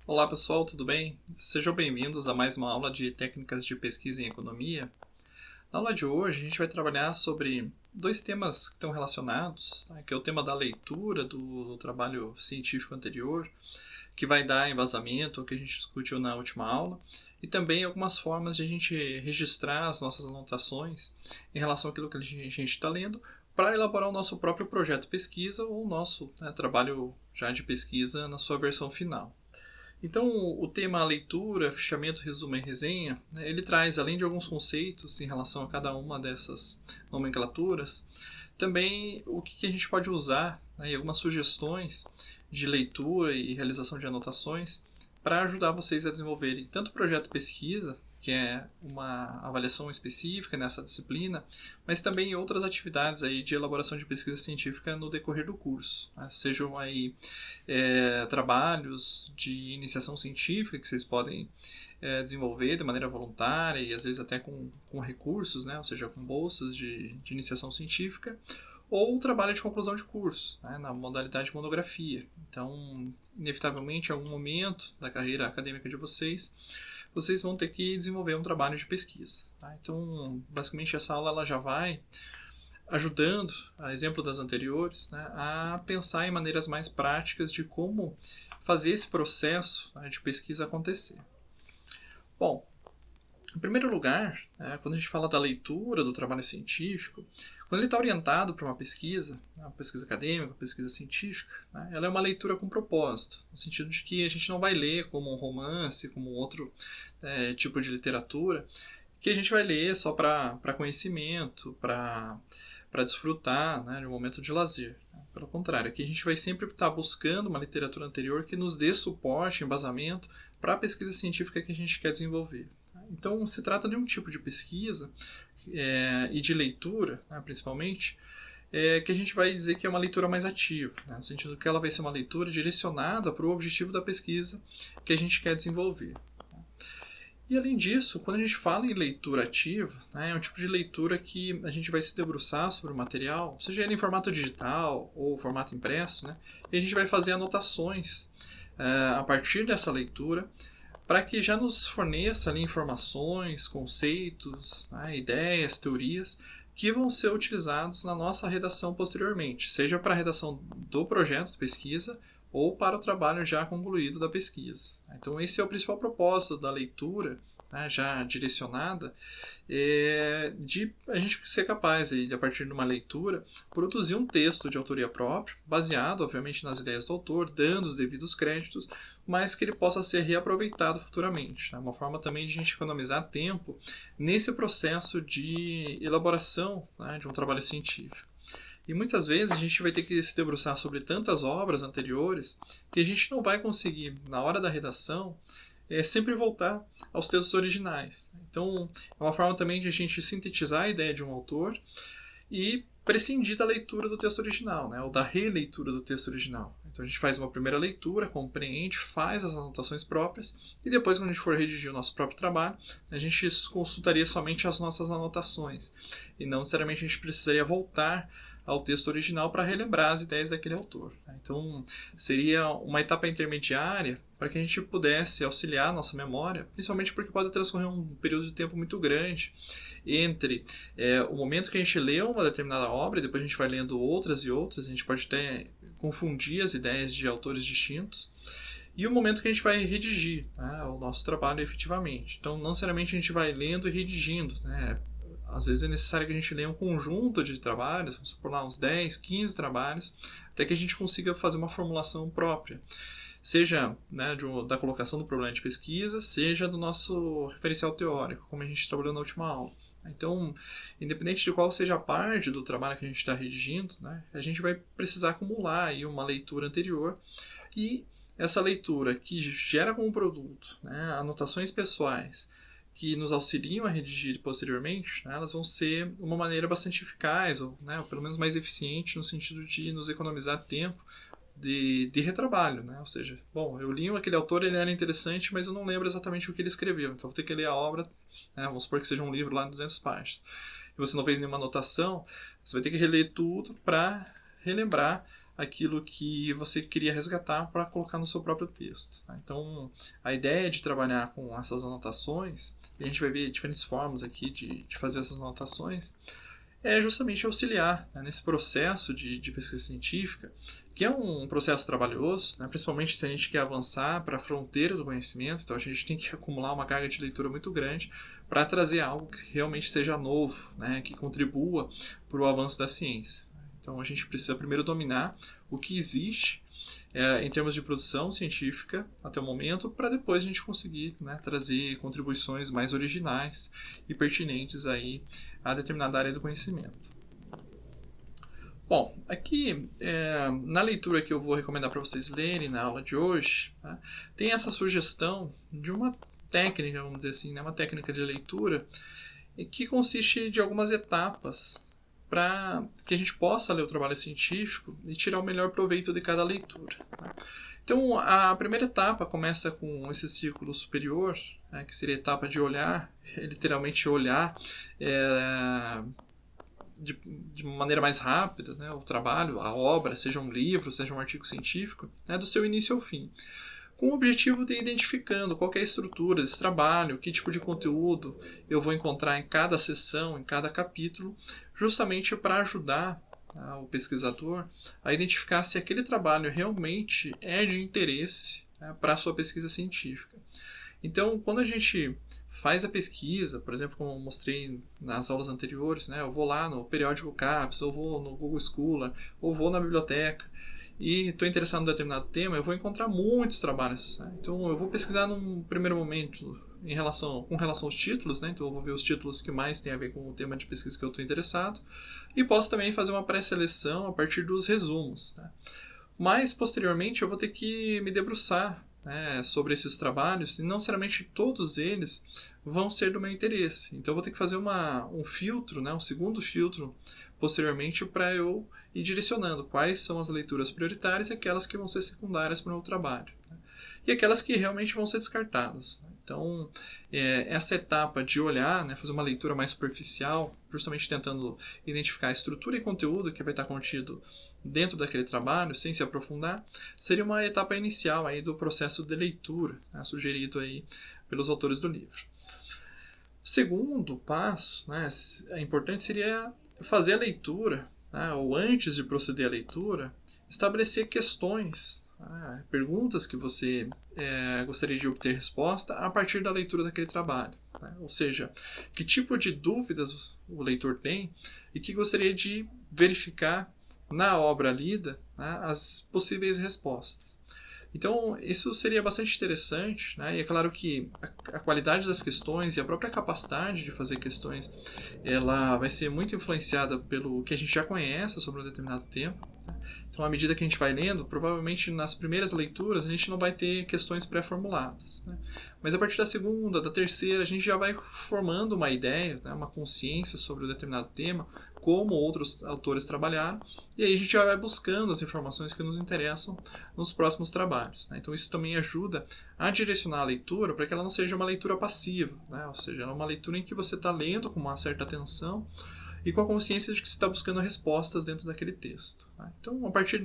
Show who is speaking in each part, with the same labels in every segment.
Speaker 1: Olá pessoal, tudo bem? Sejam bem-vindos a mais uma aula de técnicas de pesquisa em economia. Na aula de hoje a gente vai trabalhar sobre dois temas que estão relacionados, que é o tema da leitura do trabalho científico anterior, que vai dar embasamento ao que a gente discutiu na última aula, e também algumas formas de a gente registrar as nossas anotações em relação àquilo que a gente está lendo, para elaborar o nosso próprio projeto de pesquisa ou o nosso trabalho já de pesquisa na sua versão final. Então, o tema leitura, fichamento, resumo e resenha, ele traz, além de alguns conceitos em relação a cada uma dessas nomenclaturas, também o que a gente pode usar, e algumas sugestões de leitura e realização de anotações para ajudar vocês a desenvolverem tanto o projeto de pesquisa, que é uma avaliação específica nessa disciplina, mas também outras atividades aí de elaboração de pesquisa científica no decorrer do curso. Sejam aí trabalhos de iniciação científica que vocês podem desenvolver de maneira voluntária e às vezes até com recursos, ou seja, com bolsas de iniciação científica, ou trabalho de conclusão de curso, na modalidade de monografia. Então, inevitavelmente, em algum momento da carreira acadêmica de vocês vão ter que desenvolver um trabalho de pesquisa. Então, basicamente, essa aula ela já vai ajudando, a exemplo das anteriores, a pensar em maneiras mais práticas de como fazer esse processo de pesquisa acontecer. Bom, em primeiro lugar, quando a gente fala da leitura do trabalho científico, quando ele está orientado para uma pesquisa acadêmica, uma pesquisa científica, ela é uma leitura com propósito, no sentido de que a gente não vai ler como um romance, como outro tipo de literatura, que a gente vai ler só para conhecimento, para desfrutar de um momento de lazer. Pelo contrário, aqui a gente vai sempre estar buscando uma literatura anterior que nos dê suporte, embasamento para a pesquisa científica que a gente quer desenvolver. Então, se trata de um tipo de pesquisa e de leitura, principalmente, que a gente vai dizer que é uma leitura mais ativa, no sentido que ela vai ser uma leitura direcionada para o objetivo da pesquisa que a gente quer desenvolver. E além disso, quando a gente fala em leitura ativa, é um tipo de leitura que a gente vai se debruçar sobre o material, seja ele em formato digital ou formato impresso, e a gente vai fazer anotações a partir dessa leitura, para que já nos forneça ali informações, conceitos, ideias, teorias, que vão ser utilizados na nossa redação posteriormente, seja para a redação do projeto de pesquisa ou para o trabalho já concluído da pesquisa. Então esse é o principal propósito da leitura, já direcionada, de a gente ser capaz, de, a partir de uma leitura, produzir um texto de autoria própria, baseado, obviamente, nas ideias do autor, dando os devidos créditos, mas que ele possa ser reaproveitado futuramente. Uma forma também de a gente economizar tempo nesse processo de elaboração de um trabalho científico. E muitas vezes a gente vai ter que se debruçar sobre tantas obras anteriores que a gente não vai conseguir, na hora da redação, sempre voltar aos textos originais. Então, é uma forma também de a gente sintetizar a ideia de um autor e prescindir da leitura do texto original, ou da releitura do texto original. Então a gente faz uma primeira leitura, compreende, faz as anotações próprias e depois, quando a gente for redigir o nosso próprio trabalho, a gente consultaria somente as nossas anotações e não necessariamente a gente precisaria voltar ao texto original para relembrar as ideias daquele autor. Então, seria uma etapa intermediária para que a gente pudesse auxiliar a nossa memória, principalmente porque pode transcorrer um período de tempo muito grande entre o momento que a gente leu uma determinada obra e depois a gente vai lendo outras e outras, a gente pode até confundir as ideias de autores distintos, e o momento que a gente vai redigir o nosso trabalho efetivamente. Então, não necessariamente a gente vai lendo e redigindo, às vezes é necessário que a gente leia um conjunto de trabalhos, vamos supor lá uns 10, 15 trabalhos, até que a gente consiga fazer uma formulação própria. Seja da colocação do problema de pesquisa, seja do nosso referencial teórico, como a gente trabalhou na última aula. Então, independente de qual seja a parte do trabalho que a gente está redigindo, a gente vai precisar acumular aí uma leitura anterior, e essa leitura que gera como produto anotações pessoais, que nos auxiliam a redigir posteriormente, elas vão ser uma maneira bastante eficaz, ou pelo menos mais eficiente, no sentido de nos economizar tempo de retrabalho. Ou seja, bom, eu li aquele autor, ele era interessante, mas eu não lembro exatamente o que ele escreveu, então vou ter que ler a obra, vamos supor que seja um livro lá de 200 páginas, e você não fez nenhuma anotação, você vai ter que reler tudo para relembrar aquilo que você queria resgatar para colocar no seu próprio texto. Tá? Então, a ideia de trabalhar com essas anotações, e a gente vai ver diferentes formas aqui de fazer essas anotações, é justamente auxiliar, né, nesse processo de pesquisa científica, que é um processo trabalhoso, né, principalmente se a gente quer avançar para a fronteira do conhecimento. Então a gente tem que acumular uma carga de leitura muito grande para trazer algo que realmente seja novo, né, que contribua para o avanço da ciência. Então a gente precisa primeiro dominar o que existe em termos de produção científica até o momento, para depois a gente conseguir, né, trazer contribuições mais originais e pertinentes aí a determinada área do conhecimento. Bom, aqui na leitura que eu vou recomendar para vocês lerem na aula de hoje, tá, tem essa sugestão de uma técnica, vamos dizer assim, né, uma técnica de leitura que consiste de algumas etapas para que a gente possa ler o trabalho científico e tirar o melhor proveito de cada leitura. Tá? Então, a primeira etapa começa com esse círculo superior, né, que seria a etapa de olhar, literalmente olhar de maneira mais rápida, né, o trabalho, a obra, seja um livro, seja um artigo científico, né, do seu início ao fim, com o objetivo de ir identificando qual é a estrutura desse trabalho, que tipo de conteúdo eu vou encontrar em cada sessão, em cada capítulo, justamente para ajudar o pesquisador a identificar se aquele trabalho realmente é de interesse, né, para a sua pesquisa científica. Então, quando a gente faz a pesquisa, por exemplo, como eu mostrei nas aulas anteriores, né, eu vou lá no periódico CAPES, ou vou no Google Scholar, ou vou na biblioteca, e estou interessado em um determinado tema, eu vou encontrar muitos trabalhos. Né? Então, eu vou pesquisar num primeiro momento com relação aos títulos, né? Então eu vou ver os títulos que mais têm a ver com o tema de pesquisa que eu estou interessado, e posso também fazer uma pré-seleção a partir dos resumos. Né? Mas, posteriormente, eu vou ter que me debruçar, né, sobre esses trabalhos, e não necessariamente todos eles vão ser do meu interesse. Então eu vou ter que fazer um filtro, né, um segundo filtro, posteriormente, para eu ir direcionando quais são as leituras prioritárias e aquelas que vão ser secundárias para o meu trabalho. Né, e aquelas que realmente vão ser descartadas. Então, essa etapa de olhar, né, fazer uma leitura mais superficial, justamente tentando identificar a estrutura e conteúdo que vai estar contido dentro daquele trabalho, sem se aprofundar, seria uma etapa inicial aí do processo de leitura, né, sugerido aí pelos autores do livro. O segundo passo, né, importante, seria fazer a leitura, né, ou antes de proceder à leitura, estabelecer questões, perguntas que você gostaria de obter resposta a partir da leitura daquele trabalho. Né? Ou seja, que tipo de dúvidas o leitor tem e que gostaria de verificar na obra lida, né, as possíveis respostas. Então, isso seria bastante interessante, né? E é claro que a qualidade das questões e a própria capacidade de fazer questões, ela vai ser muito influenciada pelo que a gente já conhece sobre um determinado tema. Né? Então, à medida que a gente vai lendo, provavelmente nas primeiras leituras a gente não vai ter questões pré-formuladas. Né? Mas a partir da segunda, da terceira, a gente já vai formando uma ideia, né, uma consciência sobre um determinado tema, como outros autores trabalharam, e aí a gente já vai buscando as informações que nos interessam nos próximos trabalhos. Né? Então isso também ajuda a direcionar a leitura para que ela não seja uma leitura passiva, né? Ou seja, ela é uma leitura em que você está lendo com uma certa atenção e com a consciência de que você está buscando respostas dentro daquele texto. Né? Então, a partir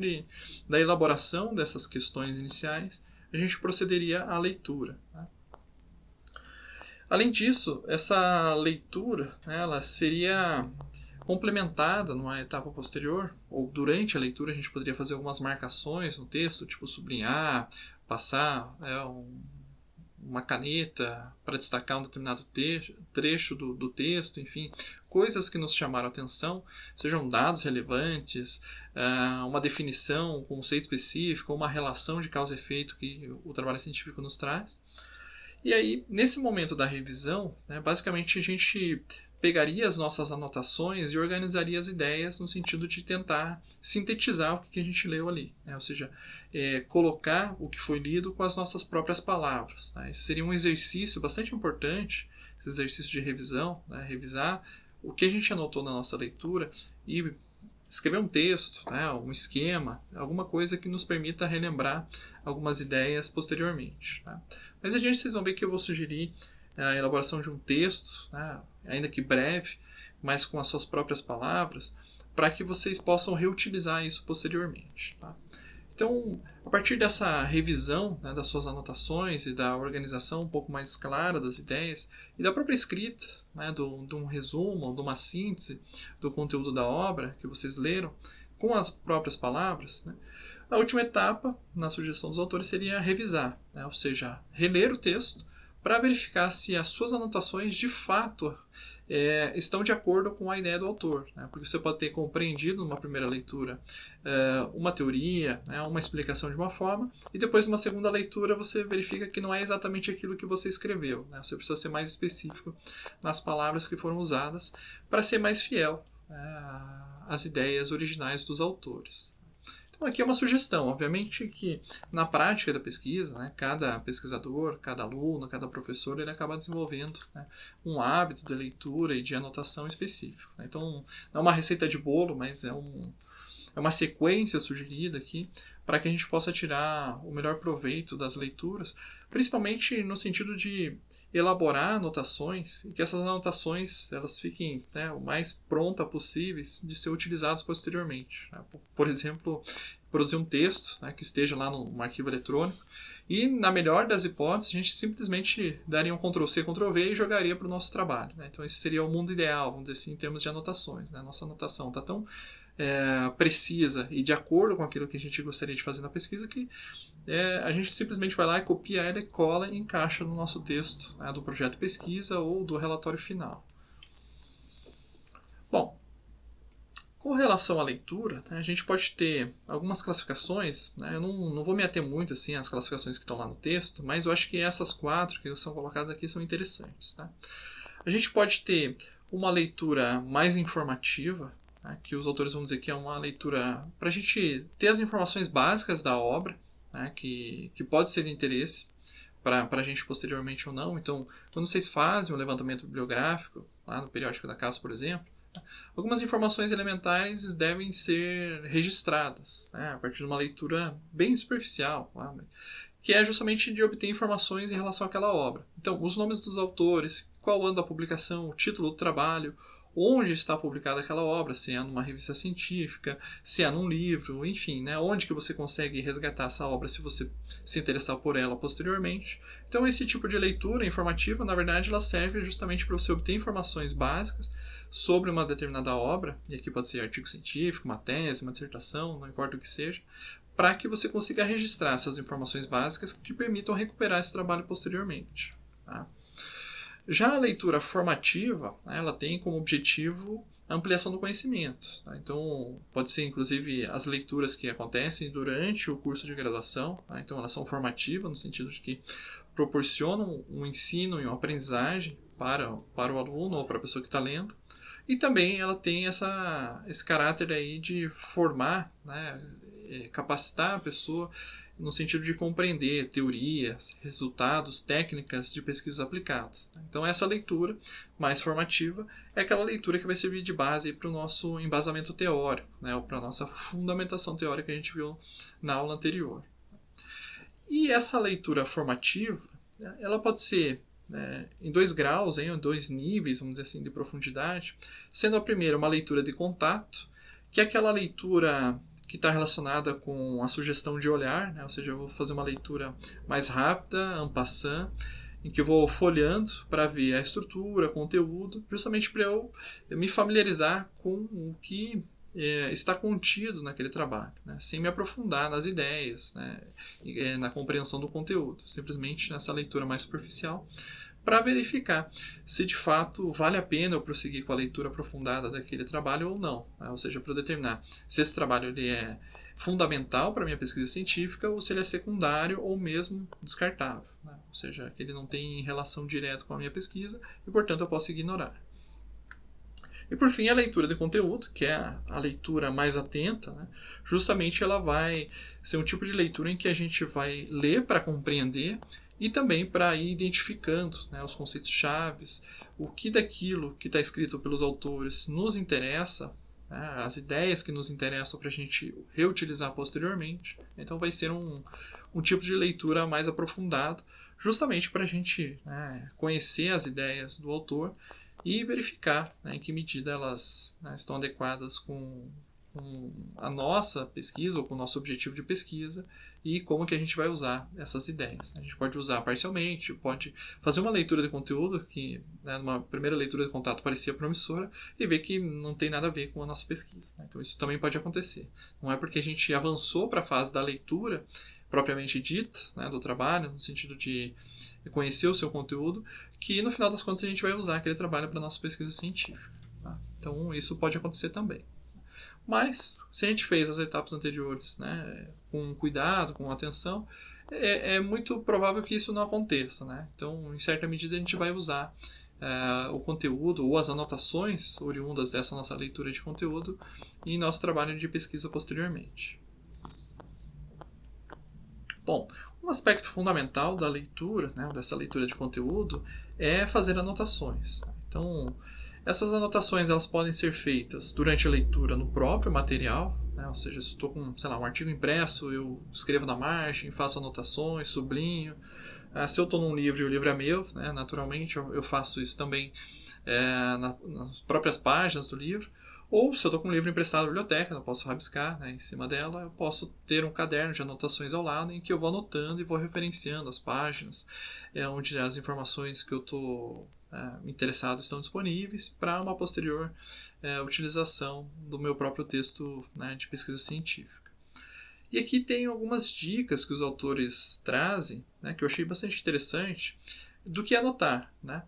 Speaker 1: da elaboração dessas questões iniciais, a gente procederia à leitura. Né? Além disso, essa leitura, né, ela seria complementada numa etapa posterior, ou durante a leitura a gente poderia fazer algumas marcações no texto, tipo sublinhar, passar uma caneta para destacar um determinado trecho do texto, enfim, coisas que nos chamaram a atenção, sejam dados relevantes, uma definição, um conceito específico, uma relação de causa e efeito que o trabalho científico nos traz. E aí, nesse momento da revisão, né, basicamente a gente pegaria as nossas anotações e organizaria as ideias no sentido de tentar sintetizar o que a gente leu ali. Né? Ou seja, colocar o que foi lido com as nossas próprias palavras. Né? Esse seria um exercício bastante importante, esse exercício de revisão, né? Revisar o que a gente anotou na nossa leitura e escrever um texto, né? Um esquema, alguma coisa que nos permita relembrar algumas ideias posteriormente. Tá? Mas adiante vocês vão ver que eu vou sugerir a elaboração de um texto, né, ainda que breve, mas com as suas próprias palavras, para que vocês possam reutilizar isso posteriormente. Tá? Então, a partir dessa revisão, né, das suas anotações e da organização um pouco mais clara das ideias e da própria escrita, né, de um resumo, de uma síntese do conteúdo da obra que vocês leram, com as próprias palavras, né, a última etapa, na sugestão dos autores, seria revisar, né, ou seja, reler o texto para verificar se as suas anotações de fato estão de acordo com a ideia do autor, né? Porque você pode ter compreendido numa primeira leitura uma teoria, né, uma explicação de uma forma, e depois numa segunda leitura você verifica que não é exatamente aquilo que você escreveu, né? Você precisa ser mais específico nas palavras que foram usadas para ser mais fiel, né, às ideias originais dos autores. Então aqui é uma sugestão, obviamente que na prática da pesquisa, né, cada pesquisador, cada aluno, cada professor, ele acaba desenvolvendo, né, um hábito de leitura e de anotação específico. Né? Então não é uma receita de bolo, mas é uma sequência sugerida aqui para que a gente possa tirar o melhor proveito das leituras, principalmente no sentido de elaborar anotações e que essas anotações elas fiquem, né, o mais prontas possíveis de ser utilizadas posteriormente. Né? Por exemplo, produzir um texto, né, que esteja lá num arquivo eletrônico e, na melhor das hipóteses, a gente simplesmente daria um Ctrl+C, Ctrl+V e jogaria para o nosso trabalho. Né? Então esse seria o mundo ideal, vamos dizer assim, em termos de anotações. Né? Nossa anotação está tão precisa e de acordo com aquilo que a gente gostaria de fazer na pesquisa que a gente simplesmente vai lá e copia ela, cola e encaixa no nosso texto, né, do projeto de pesquisa ou do relatório final. Bom, com relação à leitura, né, a gente pode ter algumas classificações, né, eu não vou me ater muito assim, às classificações que estão lá no texto, mas eu acho que essas 4 que são colocadas aqui são interessantes. Tá? A gente pode ter uma leitura mais informativa, né, que os autores vão dizer que é uma leitura para a gente ter as informações básicas da obra, né, que pode ser de interesse para a gente posteriormente ou não. Então, quando vocês fazem um levantamento bibliográfico, lá no periódico da casa, por exemplo, algumas informações elementares devem ser registradas, né, a partir de uma leitura bem superficial, que é justamente de obter informações em relação àquela obra. Então, os nomes dos autores, qual ano da publicação, o título do trabalho, onde está publicada aquela obra, se é numa revista científica, se é num livro, enfim, né, onde que você consegue resgatar essa obra se você se interessar por ela posteriormente. Então esse tipo de leitura informativa, na verdade, ela serve justamente para você obter informações básicas sobre uma determinada obra, e aqui pode ser artigo científico, uma tese, uma dissertação, não importa o que seja, para que você consiga registrar essas informações básicas que permitam recuperar esse trabalho posteriormente. Tá? Já a leitura formativa, ela tem como objetivo a ampliação do conhecimento. Tá? Então, pode ser inclusive as leituras que acontecem durante o curso de graduação. Tá? Então, elas são formativas no sentido de que proporcionam um ensino e uma aprendizagem para o aluno ou para a pessoa que está lendo. E também ela tem esse caráter aí de formar, né, capacitar a pessoa no sentido de compreender teorias, resultados, técnicas de pesquisas aplicadas. Então essa leitura mais formativa é aquela leitura que vai servir de base para o nosso embasamento teórico, né, ou para a nossa fundamentação teórica que a gente viu na aula anterior. E essa leitura formativa, ela pode ser em 2 graus, em 2 níveis, vamos dizer assim, de profundidade, sendo a primeira uma leitura de contato, que é aquela leitura que está relacionada com a sugestão de olhar, né? Ou seja, eu vou fazer uma leitura mais rápida, en passant, em que eu vou folheando para ver a estrutura, conteúdo, justamente para eu me familiarizar com o que está contido naquele trabalho, né? Sem me aprofundar nas ideias, né? Na compreensão do conteúdo, simplesmente nessa leitura mais superficial, para verificar se de fato vale a pena eu prosseguir com a leitura aprofundada daquele trabalho ou não. Né? Ou seja, para determinar se esse trabalho ele é fundamental para a minha pesquisa científica ou se ele é secundário ou mesmo descartável. Né? Ou seja, que ele não tem relação direta com a minha pesquisa e, portanto, eu posso ignorar. E por fim, a leitura de conteúdo, que é a leitura mais atenta, né? Justamente ela vai ser um tipo de leitura em que a gente vai ler para compreender e também para ir identificando, né, os conceitos chaves, o que daquilo que está escrito pelos autores nos interessa, né, as ideias que nos interessam para a gente reutilizar posteriormente. Então vai ser um tipo de leitura mais aprofundado, justamente para a gente, né, conhecer as ideias do autor e verificar, né, em que medida elas, né, estão adequadas com a nossa pesquisa ou com o nosso objetivo de pesquisa e como que a gente vai usar essas ideias. A gente pode usar parcialmente, pode fazer uma leitura de conteúdo que, né, numa primeira leitura de contato parecia promissora e ver que não tem nada a ver com a nossa pesquisa, né? Então isso também pode acontecer. Não é porque a gente avançou para a fase da leitura propriamente dita, né, do trabalho, no sentido de conhecer o seu conteúdo, que no final das contas a gente vai usar aquele trabalho para a nossa pesquisa científica. Tá? Então isso pode acontecer também. Mas, se a gente fez as etapas anteriores, né, com cuidado, com atenção, é muito provável que isso não aconteça. Né? Então, em certa medida, a gente vai usar o conteúdo ou as anotações oriundas dessa nossa leitura de conteúdo em nosso trabalho de pesquisa posteriormente. Bom, um aspecto fundamental da leitura, né, dessa leitura de conteúdo, é fazer anotações. Então, essas anotações elas podem ser feitas durante a leitura no próprio material, né? Ou seja, se eu estou com, sei lá, um artigo impresso, eu escrevo na margem, faço anotações, sublinho. Se eu estou num livro e o livro é meu, né, naturalmente eu faço isso também nas próprias páginas do livro. Ou se eu estou com um livro emprestado da biblioteca, eu posso rabiscar, né, em cima dela, eu posso ter um caderno de anotações ao lado em que eu vou anotando e vou referenciando as páginas, onde as informações que eu estou interessado estão disponíveis para uma posterior utilização do meu próprio texto, né, de pesquisa científica. E aqui tem algumas dicas que os autores trazem, né, que eu achei bastante interessante, do que anotar. Né?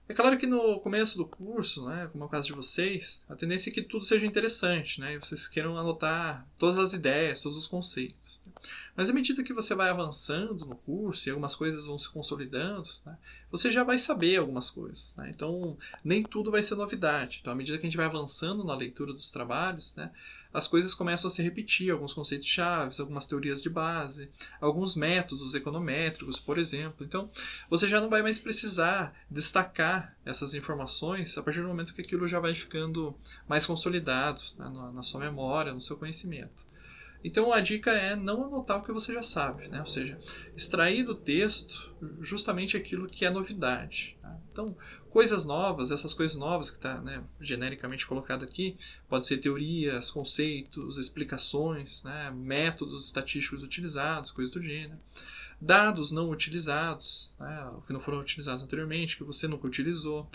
Speaker 1: É claro que no começo do curso, né, como é o caso de vocês, a tendência é que tudo seja interessante, né, e vocês queiram anotar todas as ideias, todos os conceitos. Né? Mas à medida que você vai avançando no curso e algumas coisas vão se consolidando, né, você já vai saber algumas coisas. Né? Então, nem tudo vai ser novidade. Então, à medida que a gente vai avançando na leitura dos trabalhos, né, as coisas começam a se repetir, alguns conceitos chaves, algumas teorias de base, alguns métodos econométricos, por exemplo. Então, você já não vai mais precisar destacar essas informações a partir do momento que aquilo já vai ficando mais consolidado, né, na sua memória, no seu conhecimento. Então a dica é não anotar o que você já sabe, né? Ou seja, extrair do texto justamente aquilo que é novidade. Tá? Então, coisas novas, essas coisas novas que está, né, genericamente colocado aqui, pode ser teorias, conceitos, explicações, né, métodos estatísticos utilizados, coisas do gênero. Dados não utilizados, né, que não foram utilizados anteriormente, que você nunca utilizou,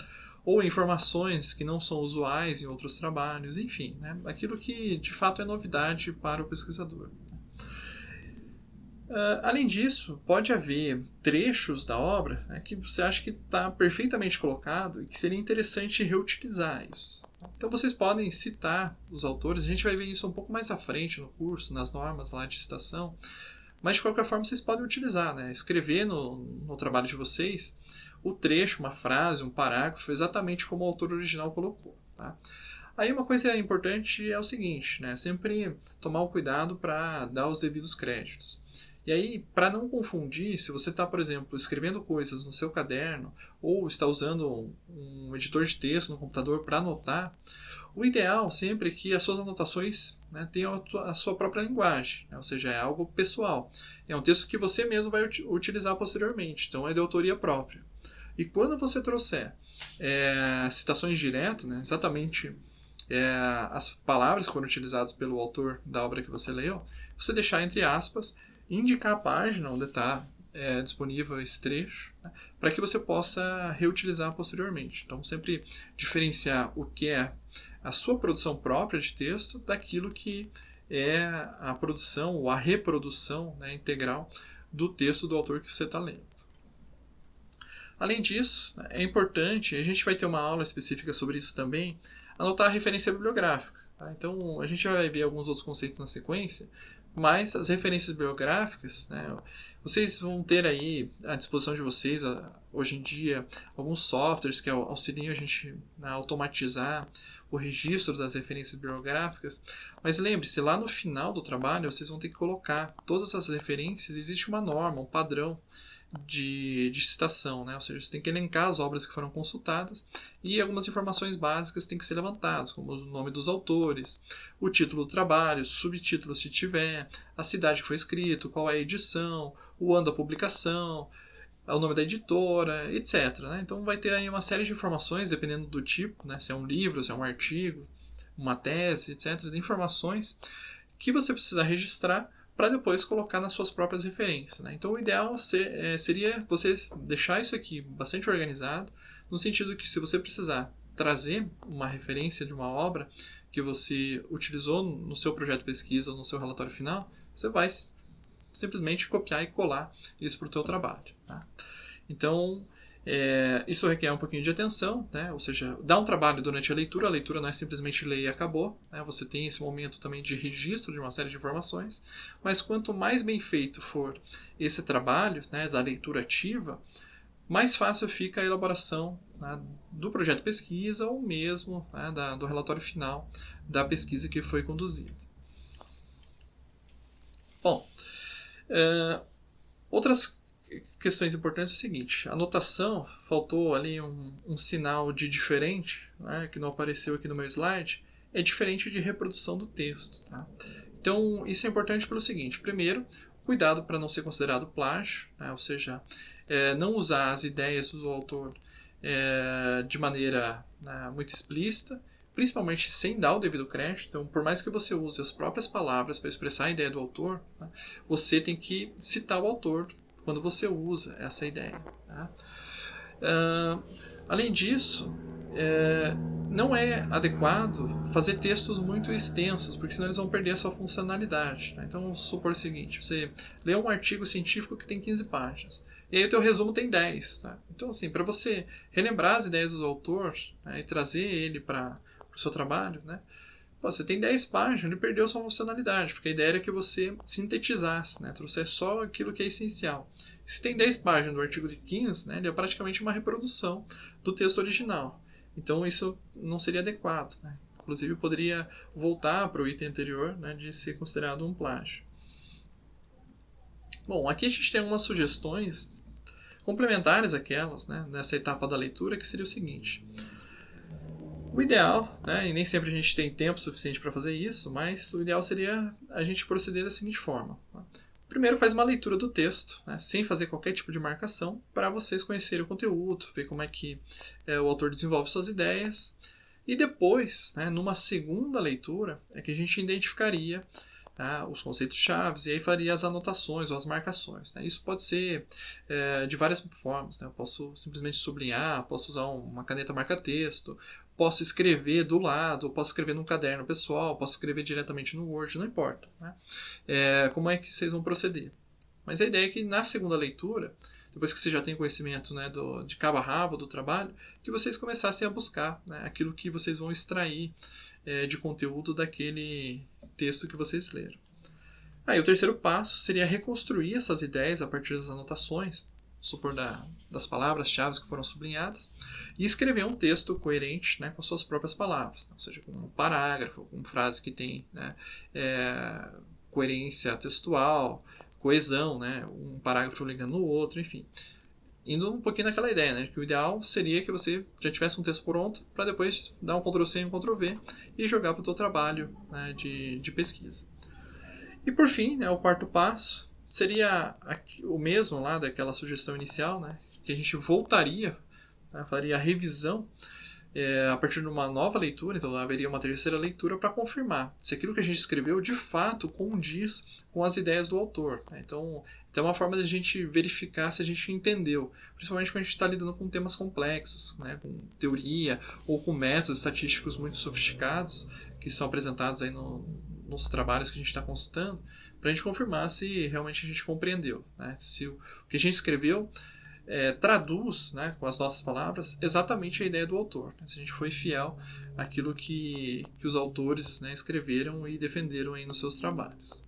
Speaker 1: ou informações que não são usuais em outros trabalhos, enfim, né, aquilo que de fato é novidade para o pesquisador. Além disso, pode haver trechos da obra, né, que você acha que está perfeitamente colocado e que seria interessante reutilizar isso. Então vocês podem citar os autores, a gente vai ver isso um pouco mais à frente no curso, nas normas lá de citação, mas de qualquer forma vocês podem utilizar, né, escrever no trabalho de vocês o trecho, uma frase, um parágrafo, exatamente como o autor original colocou. Tá? Aí uma coisa importante é o seguinte, né, sempre tomar o cuidado para dar os devidos créditos. E aí, para não confundir, se você está, por exemplo, escrevendo coisas no seu caderno ou está usando um editor de texto no computador para anotar, o ideal sempre é que as suas anotações, né, tenham a sua própria linguagem, né, ou seja, é algo pessoal. É um texto que você mesmo vai utilizar posteriormente, então é de autoria própria. E quando você trouxer citações diretas, né, exatamente as palavras que foram utilizadas pelo autor da obra que você leu, você deixar entre aspas, indicar a página onde está disponível esse trecho, né, para que você possa reutilizar posteriormente. Então, sempre diferenciar o que é a sua produção própria de texto daquilo que é a produção ou a reprodução, né, integral do texto do autor que você está lendo. Além disso, é importante, a gente vai ter uma aula específica sobre isso também, anotar a referência bibliográfica. Tá? Então, a gente vai ver alguns outros conceitos na sequência, mas as referências bibliográficas, né, vocês vão ter aí à disposição de vocês, hoje em dia, alguns softwares que auxiliam a gente a automatizar o registro das referências bibliográficas, mas lembre-se, lá no final do trabalho, vocês vão ter que colocar todas essas referências, existe uma norma, um padrão, de citação, né? Ou seja, você tem que elencar as obras que foram consultadas e algumas informações básicas têm que ser levantadas, como o nome dos autores, o título do trabalho, subtítulos se tiver, a cidade que foi escrito, qual é a edição, o ano da publicação, o nome da editora, etc. Né? Então vai ter aí uma série de informações, dependendo do tipo, né? Se é um livro, se é um artigo, uma tese, etc., de informações que você precisa registrar para depois colocar nas suas próprias referências. Né? Então o ideal seria você deixar isso aqui bastante organizado, no sentido que se você precisar trazer uma referência de uma obra que você utilizou no seu projeto de pesquisa ou no seu relatório final, você vai simplesmente copiar e colar isso para o teu trabalho. Tá? Então, isso requer um pouquinho de atenção, né? Ou seja, dá um trabalho durante a leitura não é simplesmente ler e acabou, né? Você tem esse momento também de registro de uma série de informações, mas quanto mais bem feito for esse trabalho, né, da leitura ativa, mais fácil fica a elaboração, né, do projeto de pesquisa ou mesmo, né, do relatório final da pesquisa que foi conduzida. Bom, outras questões importantes é o seguinte: a anotação, faltou ali um sinal de diferente, né, que não apareceu aqui no meu slide, é diferente de reprodução do texto. Tá? Então, isso é importante pelo seguinte: primeiro, cuidado para não ser considerado plágio, né, ou seja, não usar as ideias do autor de maneira, né, muito explícita, principalmente sem dar o devido crédito. Então, por mais que você use as próprias palavras para expressar a ideia do autor, né, você tem que citar o autor quando você usa essa ideia. Tá? Além disso, não é adequado fazer textos muito extensos, porque senão eles vão perder a sua funcionalidade. Tá? Então, vamos supor o seguinte: você lê um artigo científico que tem 15 páginas, e aí o teu resumo tem 10. Tá? Então, assim, para você relembrar as ideias do autor, né, e trazer ele para o seu trabalho, né, você tem 10 páginas, ele perdeu sua funcionalidade, porque a ideia era que você sintetizasse, né, trouxesse só aquilo que é essencial. Se tem 10 páginas do artigo de 15, né, ele é praticamente uma reprodução do texto original. Então isso não seria adequado. Né? Inclusive poderia voltar para o item anterior, né, de ser considerado um plágio. Bom, aqui a gente tem algumas sugestões complementares àquelas, né, nessa etapa da leitura, que seria o seguinte: o ideal, né, e nem sempre a gente tem tempo suficiente para fazer isso, mas o ideal seria a gente proceder da seguinte forma. Primeiro, faz uma leitura do texto, né, sem fazer qualquer tipo de marcação, para vocês conhecerem o conteúdo, ver como é que o autor desenvolve suas ideias. E depois, né, numa segunda leitura, é que a gente identificaria os conceitos chaves e aí faria as anotações ou as marcações. Né? Isso pode ser de várias formas. Né? Eu posso simplesmente sublinhar, posso usar uma caneta marca-texto, posso escrever do lado, posso escrever num caderno pessoal, posso escrever diretamente no Word, não importa. Né? Como é que vocês vão proceder? Mas a ideia é que na segunda leitura, depois que você já tem conhecimento, né, de cabo a rabo do trabalho, que vocês começassem a buscar, né, aquilo que vocês vão extrair de conteúdo daquele texto que vocês leram. Aí o terceiro passo seria reconstruir essas ideias a partir das anotações, supor das palavras-chave que foram sublinhadas, e escrever um texto coerente, né, com suas próprias palavras, ou seja, com um parágrafo, com frases que têm, né, coerência textual, coesão, né, um parágrafo ligando no outro, enfim. Indo um pouquinho naquela ideia, né, que o ideal seria que você já tivesse um texto pronto para depois dar um Ctrl+C e um Ctrl+V e jogar para o seu trabalho, né, de pesquisa. E por fim, né, o quarto passo seria o mesmo lá daquela sugestão inicial, né, que a gente voltaria, né, faria a revisão a partir de uma nova leitura, então haveria uma terceira leitura para confirmar se aquilo que a gente escreveu de fato condiz com as ideias do autor. Né? Então, é uma forma de a gente verificar se a gente entendeu, principalmente quando a gente está lidando com temas complexos, né? Com teoria ou com métodos estatísticos muito sofisticados que são apresentados aí nos trabalhos que a gente está consultando, para a gente confirmar se realmente a gente compreendeu, né? Se o que a gente escreveu traduz, né, com as nossas palavras, exatamente a ideia do autor. Né? Se a gente foi fiel àquilo que os autores, né, escreveram e defenderam aí nos seus trabalhos.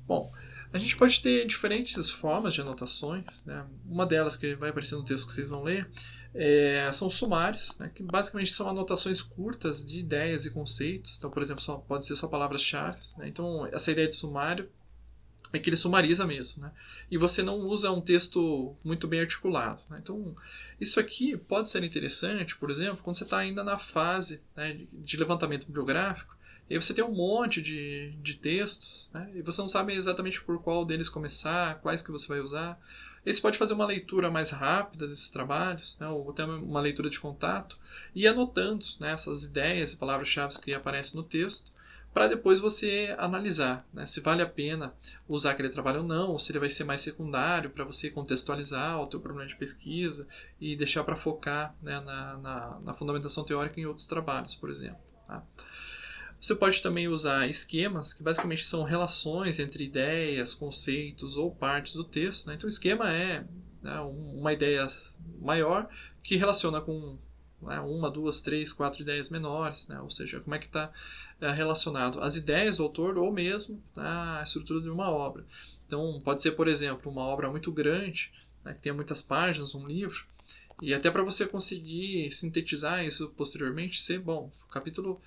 Speaker 1: Bom, a gente pode ter diferentes formas de anotações. Né? Uma delas que vai aparecer no texto que vocês vão ler são sumários, né, que basicamente são anotações curtas de ideias e conceitos. Então, por exemplo, pode ser só palavras-chave. Né? Então, essa ideia de sumário é que ele sumariza mesmo, né? E você não usa um texto muito bem articulado. Né? Então, isso aqui pode ser interessante, por exemplo, quando você está ainda na fase, né, de levantamento bibliográfico E aí você tem um monte de textos, né? E você não sabe exatamente por qual deles começar, quais que você vai usar. E você pode fazer uma leitura mais rápida desses trabalhos, né? Ou até uma leitura de contato, e ir anotando, né, essas ideias e palavras-chave que aparecem no texto, para depois você analisar, né, se vale a pena usar aquele trabalho ou não, ou se ele vai ser mais secundário para você contextualizar o teu problema de pesquisa e deixar para focar, né, na fundamentação teórica em outros trabalhos, por exemplo. Tá? Você pode também usar esquemas, que basicamente são relações entre ideias, conceitos ou partes do texto. Né? Então, o esquema é, né, uma ideia maior que relaciona com, né, uma, duas, três, quatro ideias menores, né? Ou seja, como é que está relacionado às ideias do autor ou mesmo, né, à estrutura de uma obra. Então, pode ser, por exemplo, uma obra muito grande, né, que tenha muitas páginas, um livro, e até para você conseguir sintetizar isso posteriormente, ser bom. O capítulo,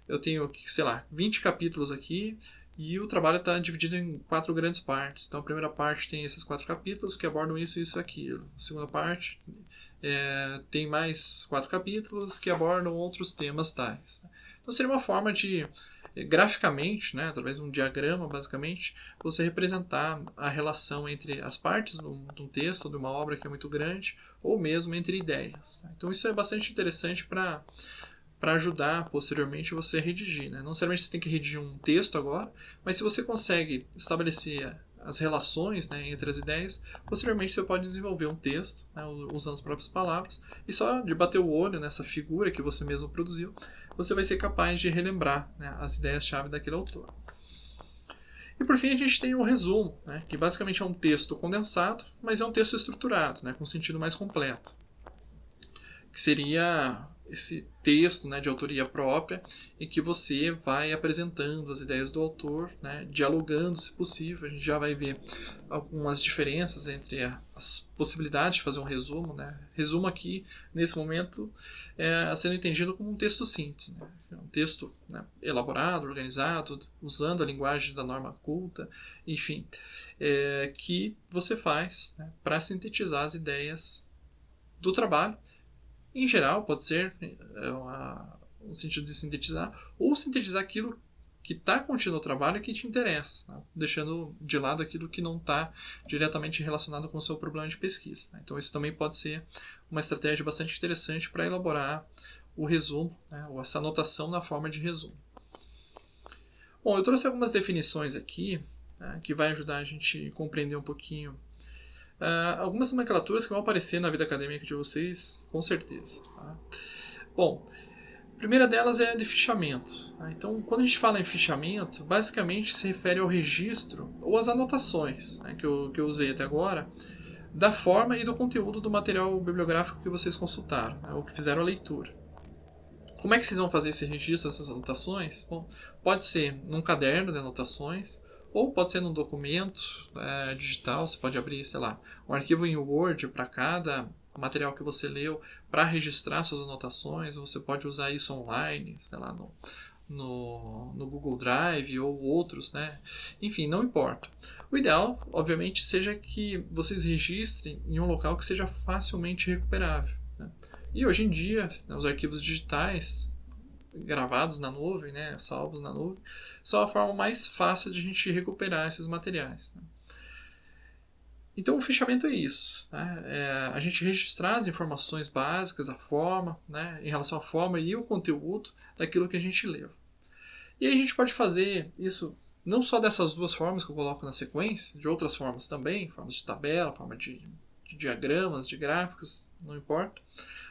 Speaker 1: eu tenho, sei lá, 20 capítulos aqui, e o trabalho está dividido em 4 grandes partes. Então, a primeira parte tem esses 4 capítulos que abordam isso, isso e aquilo. A segunda parte tem mais 4 capítulos que abordam outros temas tais. Então, seria uma forma de, graficamente, né, através de um diagrama, basicamente, você representar a relação entre as partes de um texto, de uma obra que é muito grande, ou mesmo entre ideias. Então, isso é bastante interessante para ajudar posteriormente você a redigir. Né? Não necessariamente você tem que redigir um texto agora, mas se você consegue estabelecer as relações, né, entre as ideias, posteriormente você pode desenvolver um texto, né, usando as próprias palavras, e só de bater o olho nessa figura que você mesmo produziu, você vai ser capaz de relembrar, né, as ideias-chave daquele autor. E por fim a gente tem o resumo, né, que basicamente é um texto condensado, mas é um texto estruturado, né, com um sentido mais completo, que seria esse texto, né, de autoria própria, em que você vai apresentando as ideias do autor, né, dialogando, se possível. A gente já vai ver algumas diferenças entre as possibilidades de fazer um resumo. Né. Resumo aqui, nesse momento, sendo entendido como um texto síntese. Né. Um texto, né, elaborado, organizado, usando a linguagem da norma culta, enfim, que você faz, né, para sintetizar as ideias do trabalho. Em geral, pode ser um sentido de sintetizar, ou sintetizar aquilo que está contido no trabalho e que te interessa, né? Deixando de lado aquilo que não está diretamente relacionado com o seu problema de pesquisa. Né? Então, isso também pode ser uma estratégia bastante interessante para elaborar o resumo, né? Ou essa anotação na forma de resumo. Bom, eu trouxe algumas definições aqui, né, que vai ajudar a gente a compreender um pouquinho algumas nomenclaturas que vão aparecer na vida acadêmica de vocês, com certeza. Tá? Bom, a primeira delas é de fichamento. Tá? Então, quando a gente fala em fichamento, basicamente se refere ao registro ou às anotações, né, que eu usei até agora, da forma e do conteúdo do material bibliográfico que vocês consultaram, né, ou que fizeram a leitura. Como é que vocês vão fazer esse registro, essas anotações? Bom, pode ser num caderno de anotações, ou pode ser num documento digital. Você pode abrir, sei lá, um arquivo em Word para cada material que você leu para registrar suas anotações. Ou você pode usar isso online, sei lá, no Google Drive ou outros, né? Enfim, não importa. O ideal, obviamente, seja que vocês registrem em um local que seja facilmente recuperável. Né? E hoje em dia, né, os arquivos digitais gravados na nuvem, né, salvos na nuvem, são a forma mais fácil de a gente recuperar esses materiais. Né? Então o fichamento é isso, né? A gente registrar as informações básicas, a forma, né, em relação à forma e o conteúdo daquilo que a gente leu. E aí a gente pode fazer isso não só dessas duas formas que eu coloco na sequência, de outras formas também, formas de tabela, forma de diagramas, de gráficos, não importa,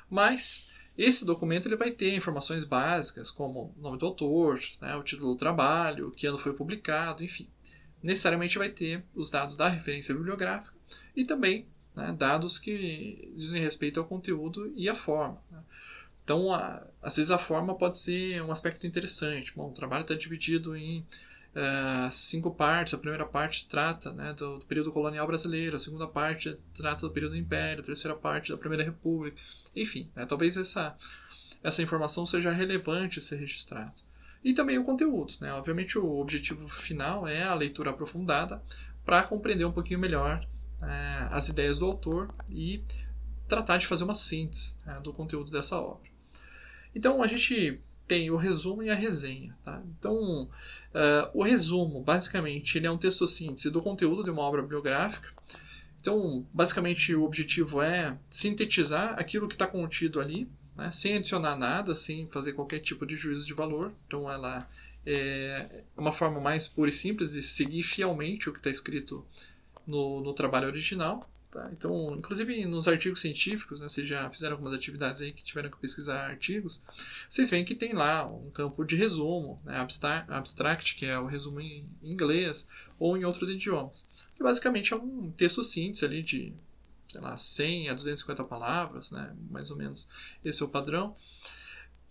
Speaker 1: mas esse documento ele vai ter informações básicas como o nome do autor, né, o título do trabalho, que ano foi publicado, enfim. Necessariamente vai ter os dados da referência bibliográfica e também, né, dados que dizem respeito ao conteúdo e à forma. Né. Então, às vezes a forma pode ser um aspecto interessante. Bom, o trabalho está dividido em 5 partes. A primeira parte trata, né, do período colonial brasileiro, a segunda parte trata do período do Império, a terceira parte da Primeira República. Enfim, né, talvez essa informação seja relevante ser registrada. E também o conteúdo. Né? Obviamente o objetivo final é a leitura aprofundada para compreender um pouquinho melhor as ideias do autor e tratar de fazer uma síntese, né, do conteúdo dessa obra. Então a gente tem o resumo e a resenha. Tá? Então, o resumo, basicamente, ele é um texto-síntese do conteúdo de uma obra bibliográfica. Então, basicamente, o objetivo é sintetizar aquilo que está contido ali, né, sem adicionar nada, sem fazer qualquer tipo de juízo de valor. Então, ela é uma forma mais pura e simples de seguir fielmente o que está escrito no trabalho original. Tá? Então, inclusive nos artigos científicos, né, vocês já fizeram algumas atividades aí que tiveram que pesquisar artigos, vocês veem que tem lá um campo de resumo, né, abstract, que é o resumo em inglês ou em outros idiomas, que basicamente é um texto síntese ali de, sei lá, 100 a 250 palavras, né, mais ou menos esse é o padrão,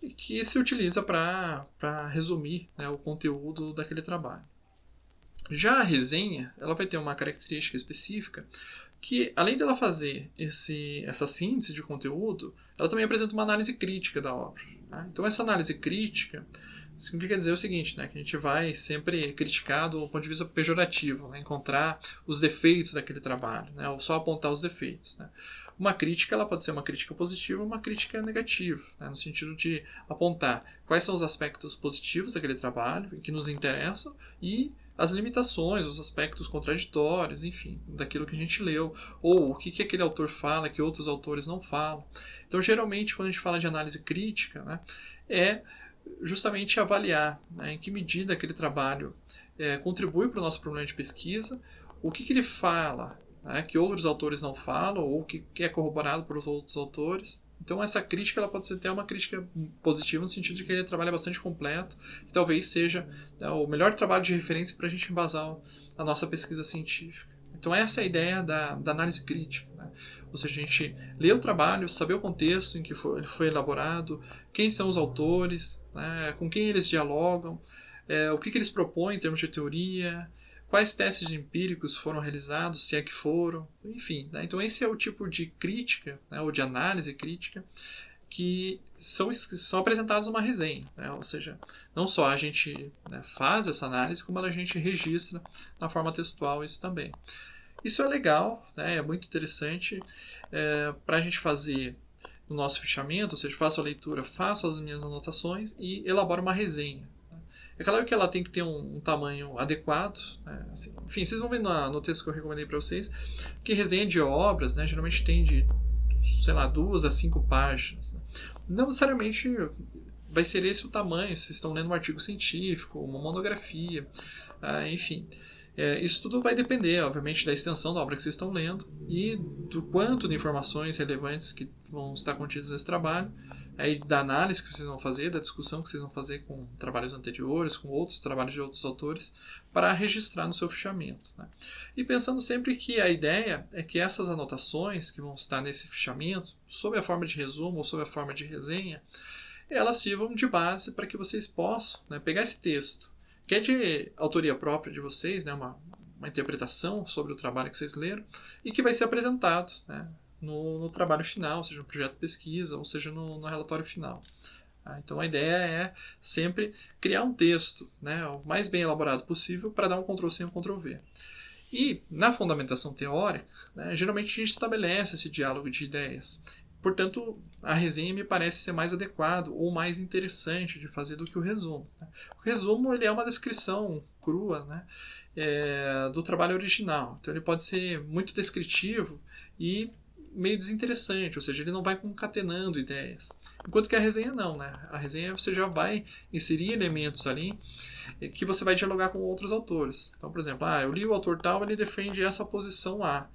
Speaker 1: e que se utiliza para resumir, né, o conteúdo daquele trabalho. Já a resenha, ela vai ter uma característica específica que, além dela fazer essa síntese de conteúdo, ela também apresenta uma análise crítica da obra. Tá? Então, essa análise crítica significa dizer o seguinte, né, que a gente vai sempre criticar do ponto de vista pejorativo, né, encontrar os defeitos daquele trabalho, né, ou só apontar os defeitos. Né. Uma crítica ela pode ser uma crítica positiva ou uma crítica negativa, né, no sentido de apontar quais são os aspectos positivos daquele trabalho que nos interessam e as limitações, os aspectos contraditórios, enfim, daquilo que a gente leu, ou o que aquele autor fala que outros autores não falam. Então, geralmente, quando a gente fala de análise crítica, né, é justamente avaliar, né, em que medida aquele trabalho contribui para o nosso problema de pesquisa, o que ele fala, né, que outros autores não falam, ou que é corroborado pelos outros autores. Então, essa crítica ela pode ser até uma crítica positiva, no sentido de que ele trabalho é bastante completo, e talvez seja, né, o melhor trabalho de referência para a gente embasar a nossa pesquisa científica. Então, essa é a ideia da análise crítica. Né? Ou seja, a gente lê o trabalho, saber o contexto em que ele foi elaborado, quem são os autores, né, com quem eles dialogam, o que eles propõem em termos de teoria, quais testes empíricos foram realizados, se é que foram, enfim. Né? Então, esse é o tipo de crítica, né, ou de análise crítica, que são apresentados numa resenha. Né? Ou seja, não só a gente, né, faz essa análise, como a gente registra na forma textual isso também. Isso é legal, né, é muito interessante para a gente fazer no nosso fichamento, ou seja, faço a leitura, faço as minhas anotações e elaboro uma resenha. É claro que ela tem que ter um tamanho adequado. Né? Assim, enfim, vocês vão ver no texto que eu recomendei para vocês que resenha de obras, né, geralmente tem de, sei lá, 2 a 5 páginas. Né? Não necessariamente vai ser esse o tamanho, se estão lendo um artigo científico, uma monografia, enfim. Isso tudo vai depender, obviamente, da extensão da obra que vocês estão lendo e do quanto de informações relevantes que vão estar contidas nesse trabalho, da análise que vocês vão fazer, da discussão que vocês vão fazer com trabalhos anteriores, com outros trabalhos de outros autores, para registrar no seu fichamento. Né? E pensando sempre que a ideia é que essas anotações que vão estar nesse fichamento, sob a forma de resumo ou sob a forma de resenha, elas sirvam de base para que vocês possam, né, pegar esse texto, que é de autoria própria de vocês, né, uma interpretação sobre o trabalho que vocês leram, e que vai ser apresentado, né, no trabalho final, seja no projeto de pesquisa, ou seja no relatório final. Então a ideia é sempre criar um texto, né, o mais bem elaborado possível para dar um Ctrl+C e um Ctrl+V. E na fundamentação teórica, né, geralmente a gente estabelece esse diálogo de ideias. Portanto, a resenha me parece ser mais adequado ou mais interessante de fazer do que o resumo. O resumo ele é uma descrição crua, né, do trabalho original. Então ele pode ser muito descritivo e meio desinteressante, ou seja, ele não vai concatenando ideias. Enquanto que a resenha não, né? A resenha você já vai inserir elementos ali que você vai dialogar com outros autores. Então, por exemplo, eu li o autor tal, ele defende essa posição A,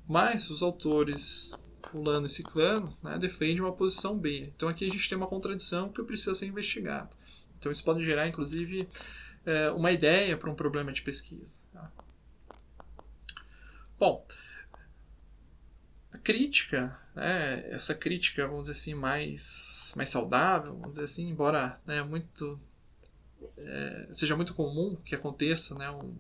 Speaker 1: mas os autores fulano e ciclano, né, defendem uma posição B. Então aqui a gente tem uma contradição que precisa ser investigada. Então isso pode gerar, inclusive, uma ideia para um problema de pesquisa. Tá? Bom, a crítica, né, essa crítica, vamos dizer assim, mais saudável, vamos dizer assim, embora, né, seja muito comum que aconteça, né, vamos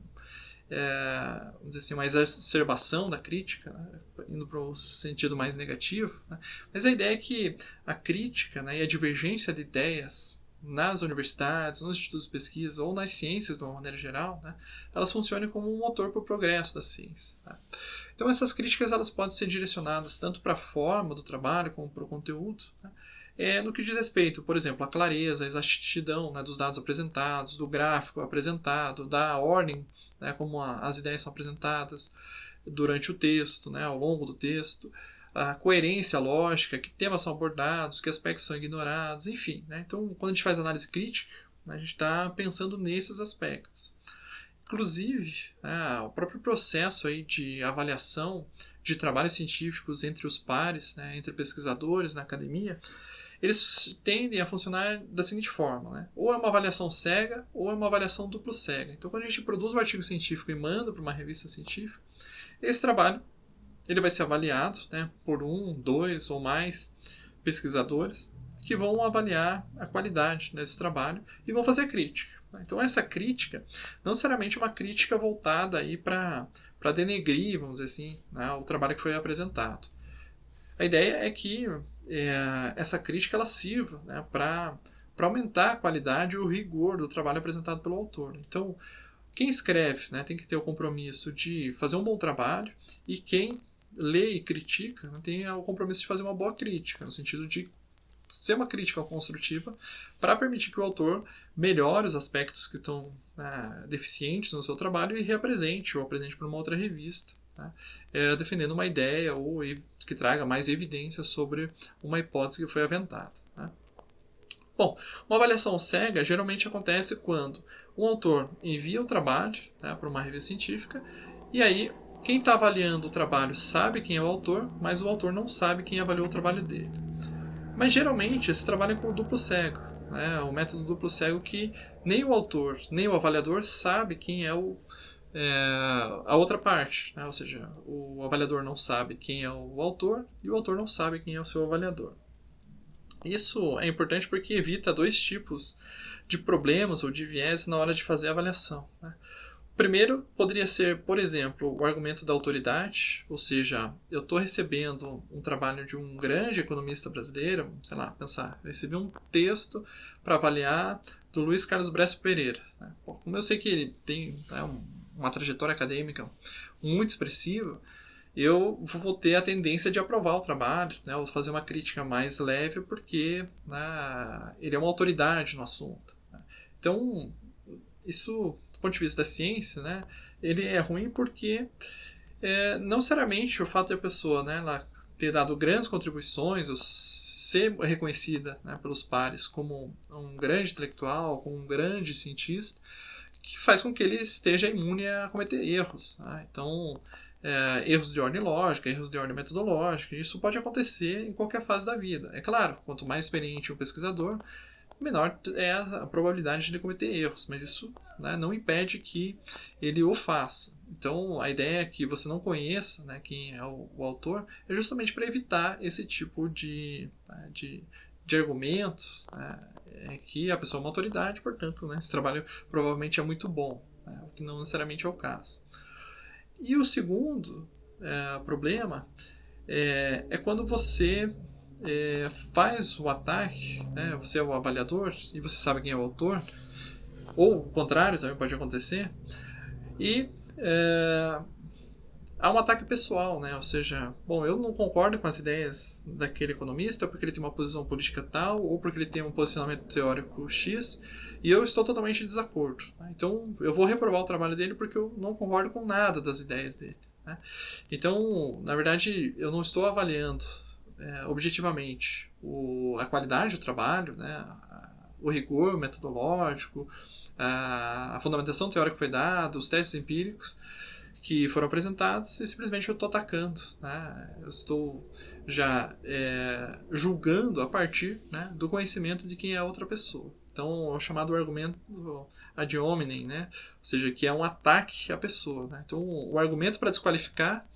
Speaker 1: dizer assim, uma exacerbação da crítica, né, indo para o sentido mais negativo, né, mas a ideia é que a crítica, né, e a divergência de ideias nas universidades, nos institutos de pesquisa ou nas ciências de uma maneira geral, né, elas funcionem como um motor para o progresso da ciência. Tá? Então essas críticas elas podem ser direcionadas tanto para a forma do trabalho como para o conteúdo, né, no que diz respeito, por exemplo, à clareza, à exatidão, né, dos dados apresentados, do gráfico apresentado, da ordem, né, como as ideias são apresentadas durante o texto, né, ao longo do texto, a coerência lógica, que temas são abordados, que aspectos são ignorados, enfim. Né? Então, quando a gente faz análise crítica, a gente está pensando nesses aspectos. Inclusive, o próprio processo aí de avaliação de trabalhos científicos entre os pares, né, entre pesquisadores na academia, eles tendem a funcionar da seguinte forma, né? Ou é uma avaliação cega, ou é uma avaliação duplo cega. Então, quando a gente produz um artigo científico e manda para uma revista científica, esse trabalho ele vai ser avaliado, né, por 1, 2 ou mais pesquisadores que vão avaliar a qualidade desse trabalho e vão fazer crítica. Então, essa crítica não necessariamente uma crítica voltada para denegrir, vamos dizer assim, né, o trabalho que foi apresentado. A ideia é que essa crítica ela sirva, né, para aumentar a qualidade e o rigor do trabalho apresentado pelo autor. Então, quem escreve, né, tem que ter o compromisso de fazer um bom trabalho, e quem lê e critica, né, tem o compromisso de fazer uma boa crítica, no sentido de ser uma crítica construtiva para permitir que o autor melhore os aspectos que estão deficientes no seu trabalho e reapresente ou apresente para uma outra revista, tá? Defendendo uma ideia ou que traga mais evidência sobre uma hipótese que foi aventada. Tá? Bom, uma avaliação cega geralmente acontece quando um autor envia um trabalho, tá, para uma revista científica, e aí quem está avaliando o trabalho sabe quem é o autor, mas o autor não sabe quem avaliou o trabalho dele. Mas geralmente esse trabalho é com o duplo cego, né? O método duplo cego que nem o autor nem o avaliador sabe quem é a outra parte, né? Ou seja, o avaliador não sabe quem é o autor e o autor não sabe quem é o seu avaliador. Isso é importante porque evita dois tipos de problemas ou de viés na hora de fazer a avaliação. Né? O primeiro poderia ser, por exemplo, o argumento da autoridade, ou seja, eu estou recebendo um trabalho de um grande economista brasileiro, sei lá, pensar, eu recebi um texto para avaliar do Luiz Carlos Bress Pereira. Né? Como eu sei que ele tem uma trajetória acadêmica muito expressiva, eu vou ter a tendência de aprovar o trabalho, né, ou fazer uma crítica mais leve, porque ele é uma autoridade no assunto. Né? Então, isso, do ponto de vista da ciência, né, ele é ruim porque não necessariamente o fato de a pessoa, né, ela ter dado grandes contribuições, ou ser reconhecida, né, pelos pares como um grande intelectual, como um grande cientista, que faz com que ele esteja imune a cometer erros. Né? Então, erros de ordem lógica, erros de ordem metodológica, isso pode acontecer em qualquer fase da vida. É claro, quanto mais experiente o pesquisador, menor é a probabilidade de ele cometer erros, mas isso, né, não impede que ele o faça. Então, a ideia é que você não conheça, né, quem é o autor, é justamente para evitar esse tipo de argumentos, né, que a pessoa é uma autoridade, portanto, né, esse trabalho provavelmente é muito bom, né, o que não necessariamente é o caso. E o segundo problema é quando você faz o ataque, né, você é o avaliador e você sabe quem é o autor, ou o contrário também pode acontecer, e há um ataque pessoal, né? Ou seja, bom, eu não concordo com as ideias daquele economista porque ele tem uma posição política tal ou porque ele tem um posicionamento teórico X e eu estou totalmente em desacordo. Né? Então, eu vou reprovar o trabalho dele porque eu não concordo com nada das ideias dele. Né? Então, na verdade, eu não estou avaliando objetivamente a qualidade do trabalho, né? O rigor metodológico, a fundamentação teórica que foi dada, os testes empíricos que foram apresentados e simplesmente eu estou atacando. Né? Eu estou já julgando a partir, né, do conhecimento de quem é a outra pessoa. Então, é o chamado argumento ad hominem, né? Ou seja, que é um ataque à pessoa. Né? Então, o argumento para desqualificar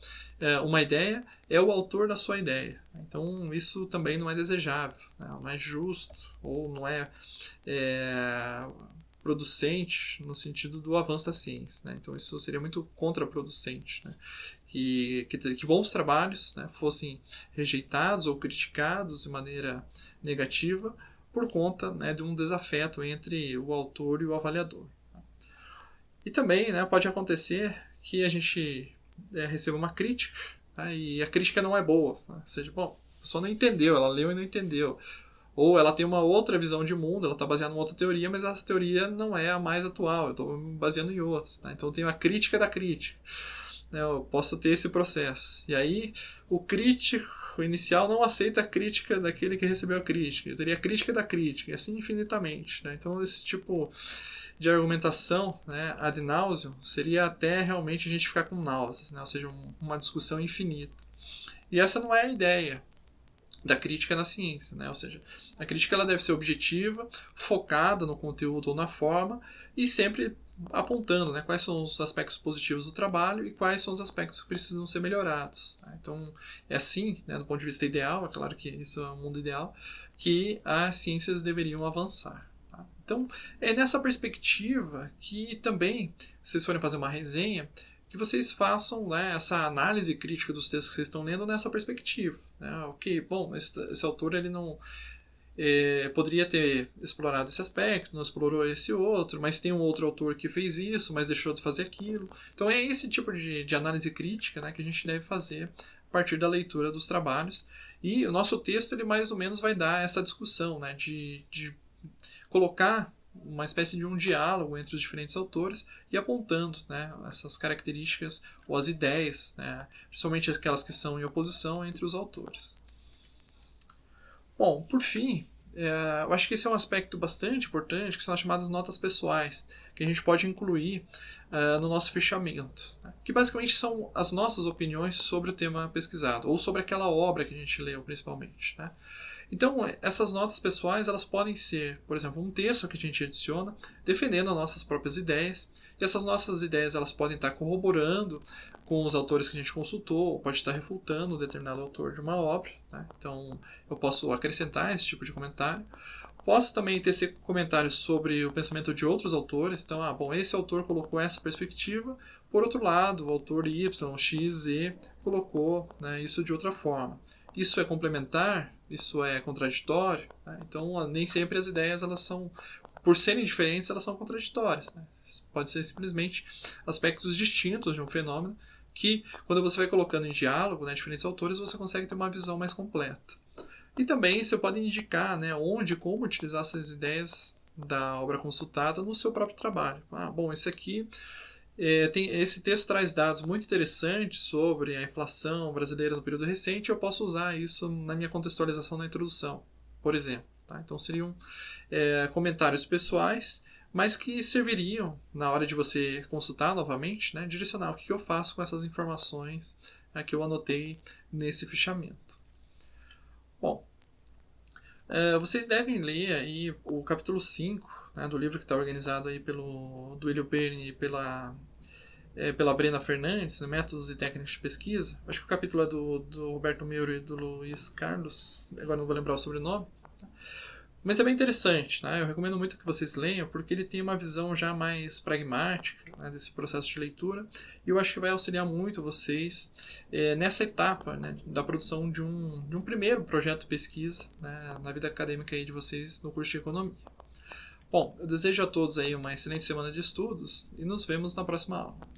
Speaker 1: uma ideia é o autor da sua ideia. Então, isso também não é desejável, né? Não é justo, ou não é producente no sentido do avanço da ciência. Né? Então, isso seria muito contraproducente. Né? Que bons trabalhos, né, fossem rejeitados ou criticados de maneira negativa por conta, né, de um desafeto entre o autor e o avaliador. E também, né, pode acontecer que a gente receba uma crítica, tá, e a crítica não é boa. Né? Ou seja, bom, a pessoa não entendeu, ela leu e não entendeu. Ou ela tem uma outra visão de mundo, ela está baseada em outra teoria, mas essa teoria não é a mais atual, eu estou me baseando em outra. Né? Então eu tenho a crítica da crítica. Né? Eu posso ter esse processo. E aí o crítico inicial não aceita a crítica daquele que recebeu a crítica. Eu teria a crítica da crítica, e assim infinitamente. Né? Então esse tipo de argumentação, né, ad nauseam, seria até realmente a gente ficar com náuseas, né? Ou seja, uma discussão infinita. E essa não é a ideia da crítica na ciência, né? Ou seja, a crítica ela deve ser objetiva, focada no conteúdo ou na forma e sempre apontando, né, quais são os aspectos positivos do trabalho e quais são os aspectos que precisam ser melhorados. Né? Então, é assim, né, do ponto de vista ideal, é claro que isso é um mundo ideal, que as ciências deveriam avançar. Tá? Então, é nessa perspectiva que também, se vocês forem fazer uma resenha, que vocês façam, né, essa análise crítica dos textos que vocês estão lendo nessa perspectiva. Né? Ok, bom, esse autor ele não poderia ter explorado esse aspecto, não explorou esse outro, mas tem um outro autor que fez isso, mas deixou de fazer aquilo. Então é esse tipo de análise crítica, né, que a gente deve fazer a partir da leitura dos trabalhos. E o nosso texto ele mais ou menos vai dar essa discussão, né, de colocar uma espécie de um diálogo entre os diferentes autores e apontando, né, essas características ou as ideias, né, principalmente aquelas que são em oposição entre os autores. Bom, por fim, eu acho que esse é um aspecto bastante importante, que são as chamadas notas pessoais, que a gente pode incluir no nosso fichamento, né, que basicamente são as nossas opiniões sobre o tema pesquisado, ou sobre aquela obra que a gente leu, principalmente. Né. Então, essas notas pessoais elas podem ser, por exemplo, um texto que a gente adiciona defendendo as nossas próprias ideias, e essas nossas ideias elas podem estar corroborando com os autores que a gente consultou, ou pode estar refutando um determinado autor de uma obra. Né? Então, eu posso acrescentar esse tipo de comentário. Posso também tecer comentários sobre o pensamento de outros autores. Então, bom, esse autor colocou essa perspectiva, por outro lado, o autor Y, X, Z colocou, né, isso de outra forma. Isso é complementar? Isso é contraditório? Né? Então, nem sempre as ideias, elas são, por serem diferentes, elas são contraditórias. Né? Pode ser simplesmente aspectos distintos de um fenômeno que, quando você vai colocando em diálogo, né, diferentes autores, você consegue ter uma visão mais completa. E também você pode indicar, né, onde e como utilizar essas ideias da obra consultada no seu próprio trabalho. Bom, isso aqui... esse texto traz dados muito interessantes sobre a inflação brasileira no período recente e eu posso usar isso na minha contextualização na introdução, por exemplo. Tá? Então seriam comentários pessoais, mas que serviriam, na hora de você consultar novamente, né, direcionar o que eu faço com essas informações que eu anotei nesse fichamento. Bom, vocês devem ler aí o capítulo 5, né, do livro que está organizado aí pelo Duílio Perni e pela Brena Fernandes, né, Métodos e Técnicas de Pesquisa. Acho que o capítulo é do Roberto Meuro e do Luiz Carlos, agora não vou lembrar o sobrenome. Mas é bem interessante, né? Eu recomendo muito que vocês leiam, porque ele tem uma visão já mais pragmática, né, desse processo de leitura, e eu acho que vai auxiliar muito vocês nessa etapa, né, da produção de um primeiro projeto de pesquisa, né, na vida acadêmica aí de vocês no curso de Economia. Bom, eu desejo a todos aí uma excelente semana de estudos e nos vemos na próxima aula.